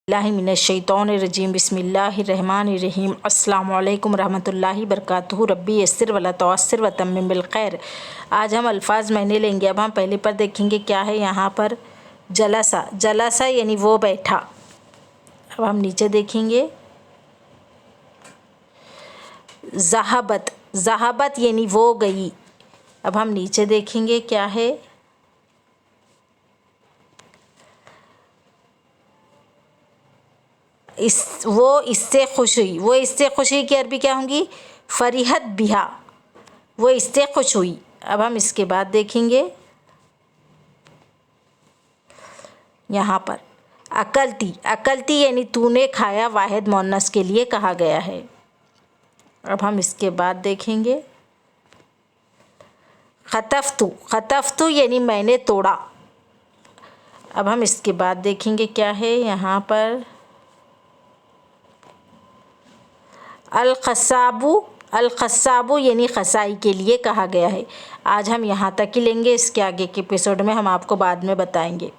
बिस्मिल्लाहिमिनश्शैतानिर्रजीम बिस्मिल्लाहिर्रहमानिर्रहीम अस्सलामु अलैकुम रहमतुल्लाहि बरकातुहू रब्बी यस्सिर वला तुअस्सिर व तम्मिम बिल खैर। आज हम अल्फाज मैंने लेंगे। अब हम पहले पर देखेंगे क्या है यहाँ पर। जलसा, जलसा यानी वो बैठा। अब हम नीचे देखेंगे। ज़हाबत, ज़हाबत यानी वो गई। अब हम नीचे देखेंगे क्या है। वो इससे खुश हुई। वो इससे खुश हुई की अरबी क्या होंगी? फरीहत बिहा, वो इससे खुश हुई। अब हम इसके बाद देखेंगे यहाँ पर अकलती, अकलती यानी तूने खाया, वाहिद मुअन्नस के लिए कहा गया है। अब हम इसके बाद देखेंगे खतफ्तु, खतफ्तु यानी मैंने तोड़ा। अब हम इसके बाद देखेंगे क्या है यहाँ पर। अल-क़स्साबु, अल-क़स्साबु यानी क़साई के लिए कहा गया है। आज हम यहाँ तक ही लेंगे। इसके आगे के एपिसोड में हम आपको बाद में बताएंगे।